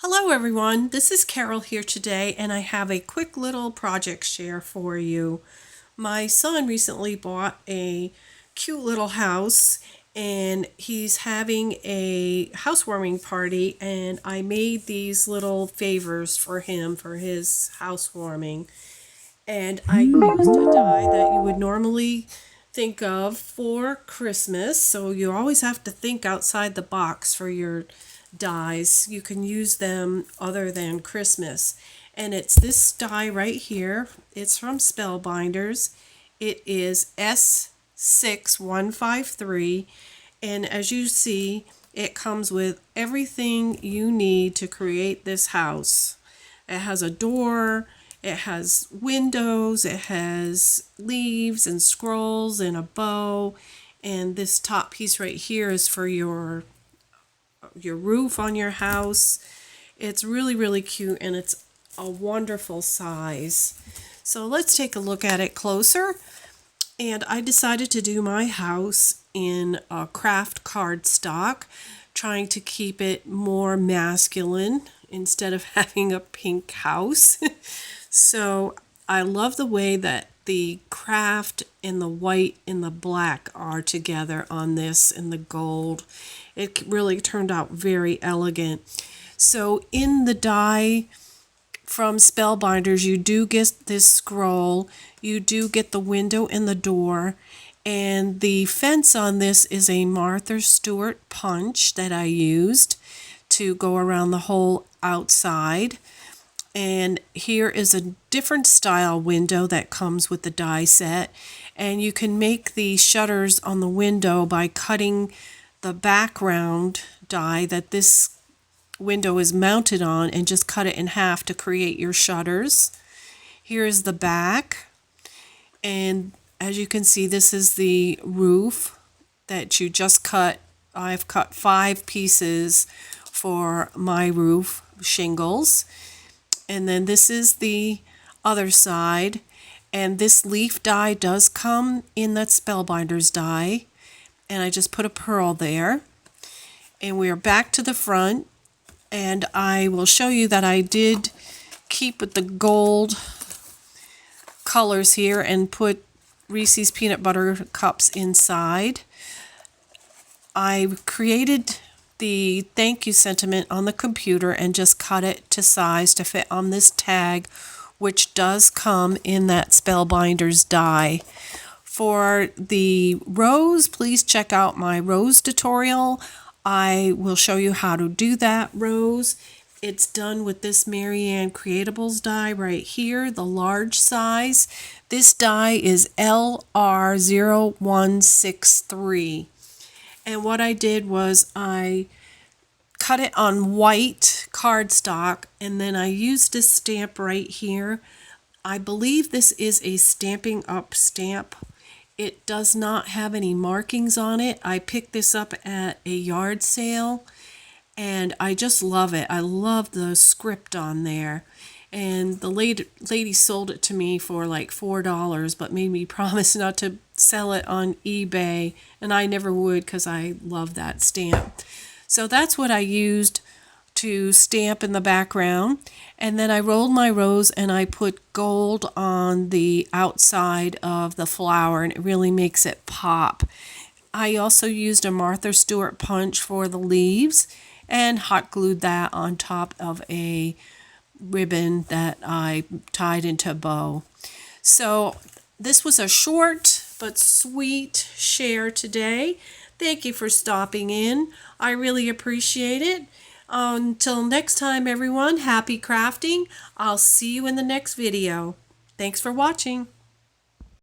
Hello everyone, this is Carol here today and I have a quick little project share for you. My son recently bought a cute little house and he's having a housewarming party, and I made these little favors for him for his housewarming. And I used a die that you would normally think of for Christmas, so you always have to think outside the box for your dies. You can use them other than Christmas. And it's this die right here. It's from Spellbinders. It is S6153. And as you see, it comes with everything you need to create this house. It has a door, it has windows, it has leaves and scrolls and a bow. And this top piece right here is for your roof on your house. It's really cute and it's a wonderful size. So let's take a look at it closer. And I decided to do my house in a craft cardstock, trying to keep it more masculine instead of having a pink house. So I love the way that the craft and the white and the black are together on this, and the gold. It really turned out very elegant. So in the die from Spellbinders, you do get this scroll, you do get the window and the door, and the fence on this is a Martha Stewart punch that I used to go around the whole outside. And here is a different style window that comes with the die set, and you can make the shutters on the window by cutting the background die that this window is mounted on and just cut it in half to create your shutters. Here is the back, and as you can see, this is the roof that you just cut. I've cut 5 pieces for my roof shingles. And then this is the other side, and this leaf die does come in that Spellbinders die, and I just put a pearl there. And we are back to the front, and I will show you that I did keep with the gold colors here and put Reese's peanut butter cups inside. I created the thank you sentiment on the computer and just cut it to size to fit on this tag, which does come in that Spellbinders die. For the rose, please check out my rose tutorial. I will show you how to do that rose. It's done with this Marianne Creatables die right here, the large size. This die is LR0163. And what I did was I cut it on white cardstock, and then I used this stamp right here. I believe this is a Stampin' Up stamp. It does not have any markings on it. I picked this up at a yard sale, and I just love it. I love the script on there. And the lady sold it to me for like $4, but made me promise not to sell it on eBay, and I never would because I love that stamp. So that's what I used to stamp in the background. And then I rolled my rose and I put gold on the outside of the flower, and it really makes it pop. I also used a Martha Stewart punch for the leaves and hot glued that on top of a ribbon that I tied into a bow. So this was a short but sweet share today. Thank you for stopping in. I really appreciate it. Until next time, everyone, happy crafting. I'll see you in the next video. Thanks for watching.